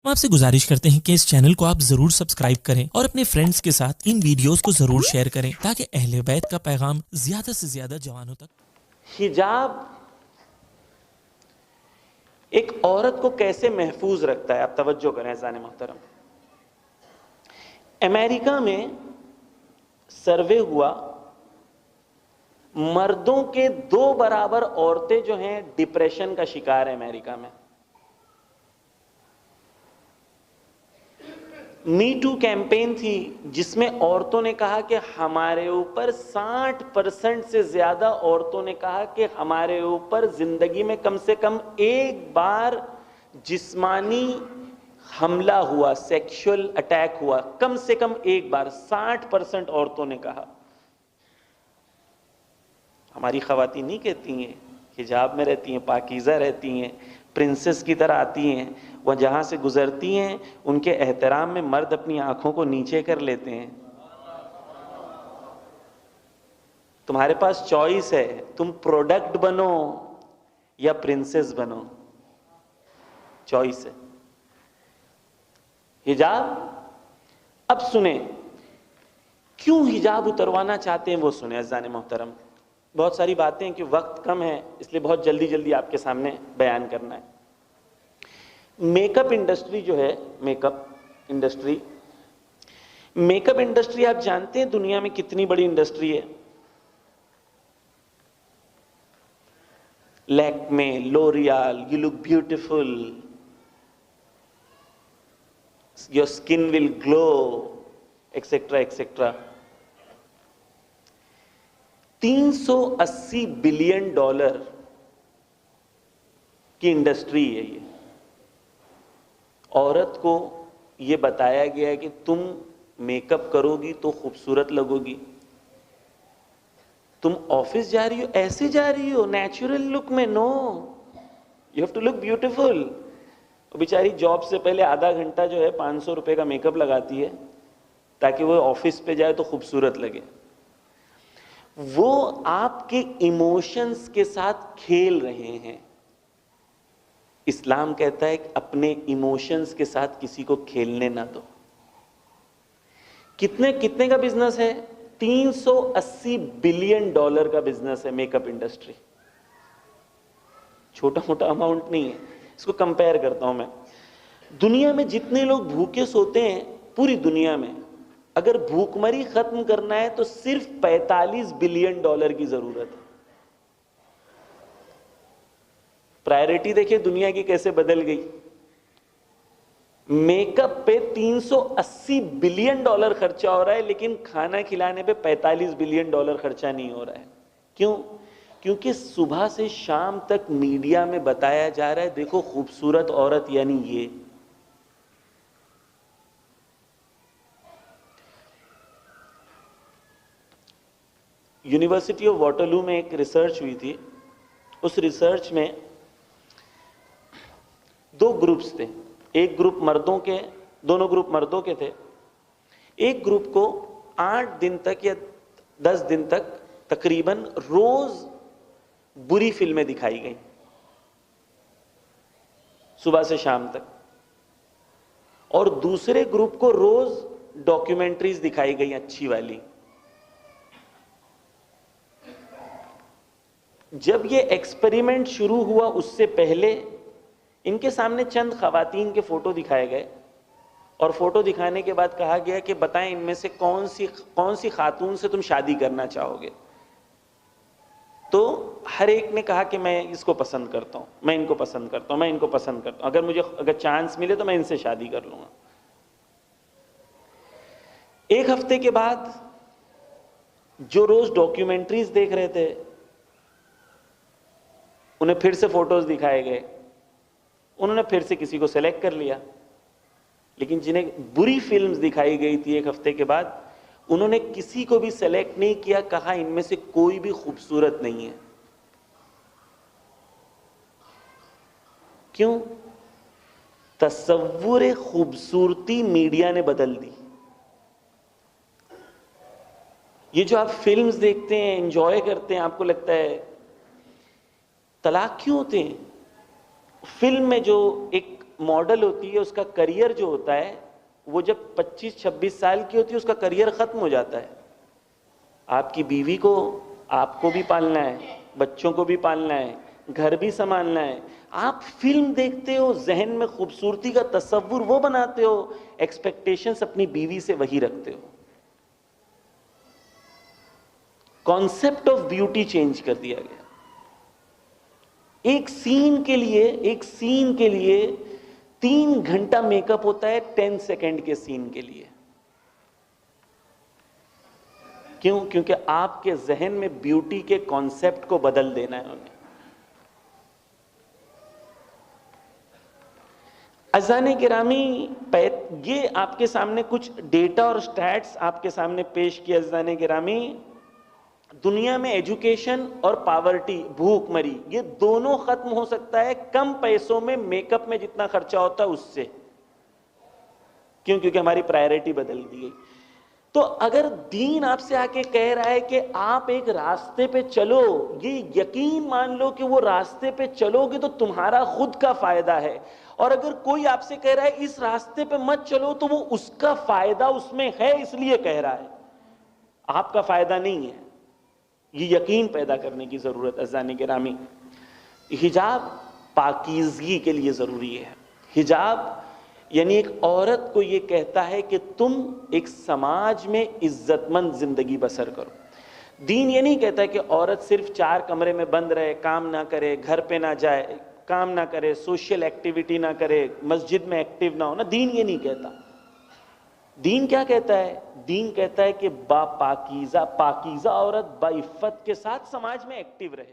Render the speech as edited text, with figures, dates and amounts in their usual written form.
ہم آپ سے گزارش کرتے ہیں کہ اس چینل کو آپ ضرور سبسکرائب کریں اور اپنے فرینڈز کے ساتھ ان ویڈیوز کو ضرور شیئر کریں تاکہ اہل بیت کا پیغام زیادہ سے زیادہ جوانوں تک۔ حجاب ایک عورت کو کیسے محفوظ رکھتا ہے؟ آپ توجہ کریں عزیزان محترم۔ امریکہ میں سروے ہوا، مردوں کے 2 برابر عورتیں جو ہیں ڈپریشن کا شکار ہیں امریکہ میں۔ می ٹو کیمپین تھی جس میں عورتوں نے کہا کہ ہمارے اوپر 60% سے زیادہ عورتوں نے کہا کہ ہمارے اوپر زندگی میں کم سے کم ایک بار جسمانی حملہ ہوا، سیکشل اٹیک ہوا، کم سے کم ایک بار۔ 60% عورتوں نے کہا۔ ہماری خواتین نہیں کہتی ہیں، حجاب میں رہتی ہیں، پاکیزہ رہتی ہیں، پرنسس کی طرح آتی ہیں، وہ جہاں سے گزرتی ہیں ان کے احترام میں مرد اپنی آنکھوں کو نیچے کر لیتے ہیں۔ تمہارے پاس چوائس ہے، تم پروڈکٹ بنو یا پرنسس بنو، چوائس ہے۔ حجاب، اب سنیں کیوں حجاب اتروانا چاہتے ہیں وہ سنیں عزیزان محترم۔ بہت ساری باتیں کہ وقت کم ہے اس لیے بہت جلدی جلدی آپ کے سامنے بیان کرنا ہے۔ میک اپ انڈسٹری جو ہے، میک اپ انڈسٹری آپ جانتے ہیں دنیا میں کتنی بڑی انڈسٹری ہے؟ Lakme, L'Oreal, you look beautiful, your skin will glow, etcetera etcetera. $380 billion کی انڈسٹری ہے یہ۔ عورت کو یہ بتایا گیا ہے کہ تم میک اپ کرو گی تو خوبصورت لگو گی۔ تم آفس جا رہی ہو ایسے جا رہی ہو نیچرل لک میں، no, you have to look beautiful. بیچاری جاب سے پہلے آدھا گھنٹہ جو ہے 500 روپے کا میک اپ لگاتی ہے تاکہ وہ آفس پہ جائے تو خوبصورت لگے۔ وہ آپ کے ایموشنز کے ساتھ کھیل رہے ہیں۔ اسلام کہتا ہے کہ اپنے ایموشنز کے ساتھ کسی کو کھیلنے نہ دو۔ کتنے کا بزنس ہے؟ $380 بلین کا بزنس ہے میک اپ انڈسٹری۔ چھوٹا موٹا اماؤنٹ نہیں ہے۔ اس کو کمپیئر کرتا ہوں میں، دنیا میں جتنے لوگ بھوکے سوتے ہیں پوری دنیا میں، اگر بھوک مری ختم کرنا ہے تو صرف $45 بلین کی ضرورت ہے۔ پرائرٹی دیکھیں دنیا کی کیسے بدل گئی۔ میک اپ پہ $380 بلین خرچہ ہو رہا ہے لیکن کھانا کھلانے پہ $45 بلین خرچہ نہیں ہو رہا ہے۔ کیوں؟ کیونکہ صبح سے شام تک میڈیا میں بتایا جا رہا ہے دیکھو خوبصورت عورت یعنی یہ۔ یونیورسٹی آف واٹرلو میں ایک ریسرچ ہوئی تھی، اس ریسرچ میں 2 گروپس تھے، ایک گروپ مردوں کے، دونوں گروپ مردوں کے تھے۔ ایک گروپ کو 8 دن تک یا 10 دن تک تقریباً روز بری فلمیں دکھائی گئیں صبح سے شام تک، اور دوسرے گروپ کو روز ڈاکیومنٹریز دکھائی گئی اچھی والی۔ جب یہ ایکسپیریمنٹ شروع ہوا اس سے پہلے ان کے سامنے چند خواتین کے فوٹو دکھائے گئے، اور فوٹو دکھانے کے بعد کہا گیا کہ بتائیں ان میں سے کون سی خاتون سے تم شادی کرنا چاہو گے؟ تو ہر ایک نے کہا کہ میں اس کو پسند کرتا ہوں، میں ان کو پسند کرتا ہوں، میں ان کو پسند کرتا ہوں، اگر چانس ملے تو میں ان سے شادی کر لوں گا۔ ایک ہفتے کے بعد جو روز ڈاکیومنٹریز دیکھ رہے تھے انہیں پھر سے فوٹوز دکھائے گئے، انہوں نے پھر سے کسی کو سلیکٹ کر لیا، لیکن جنہیں بری فلمز دکھائی گئی تھی ایک ہفتے کے بعد انہوں نے کسی کو بھی سلیکٹ نہیں کیا، کہا ان میں سے کوئی بھی خوبصورت نہیں ہے۔ کیوں؟ تصور خوبصورتی میڈیا نے بدل دی۔ یہ جو آپ فلمز دیکھتے ہیں، انجوائے کرتے ہیں، آپ کو لگتا ہے طلاق کیوں ہوتے ہیں؟ فلم میں جو ایک ماڈل ہوتی ہے اس کا کریئر جو ہوتا ہے وہ جب 25-26 سال کی ہوتی ہے اس کا کریئر ختم ہو جاتا ہے. آپ کی بیوی کو آپ کو بھی پالنا ہے, بچوں کو بھی پالنا ہے, گھر بھی سنبھالنا ہے. آپ فلم دیکھتے ہو, ذہن میں خوبصورتی کا تصور وہ بناتے ہو, ایکسپیکٹیشنز اپنی بیوی سے وہی رکھتے ہو. کانسیپٹ آف بیوٹی چینج کر دیا گیا. ایک سین کے لیے 3 گھنٹہ میک اپ ہوتا ہے 10 سیکنڈ کے سین کے لیے. کیوں؟ کیونکہ آپ کے ذہن میں بیوٹی کے کانسیپٹ کو بدل دینا ہے انہیں. عزیزان گرامی, یہ آپ کے سامنے کچھ ڈیٹا اور سٹیٹس آپ کے سامنے پیش کیا. عزیزان گرامی, دنیا میں ایجوکیشن اور پاورٹی, بھوک مری, یہ دونوں ختم ہو سکتا ہے کم پیسوں میں میک اپ میں جتنا خرچہ ہوتا ہے اس سے. کیوں؟ کیونکہ ہماری پرائیورٹی بدل دی گئی. تو اگر دین آپ سے آ کے کہہ رہا ہے کہ آپ ایک راستے پہ چلو, یہ یقین مان لو کہ وہ راستے پہ چلو گے تو تمہارا خود کا فائدہ ہے. اور اگر کوئی آپ سے کہہ رہا ہے اس راستے پہ مت چلو تو وہ اس کا فائدہ اس میں ہے اس لیے کہہ رہا ہے, آپ کا فائدہ نہیں ہے. یہ یقین پیدا کرنے کی ضرورت ہے. عزیزان گرامی, حجاب پاکیزگی کے لیے ضروری ہے. حجاب یعنی ایک عورت کو یہ کہتا ہے کہ تم ایک سماج میں عزت مند زندگی بسر کرو. دین یہ نہیں کہتا کہ عورت صرف 4 کمرے میں بند رہے, کام نہ کرے, گھر پہ نہ جائے, کام نہ کرے, سوشل ایکٹیویٹی نہ کرے, مسجد میں ایکٹیو نہ ہونا. دین یہ نہیں کہتا. دین کیا کہتا ہے؟ دین کہتا ہے کہ پاکیزہ عورت با عفت کے ساتھ سماج میں ایکٹیو رہے.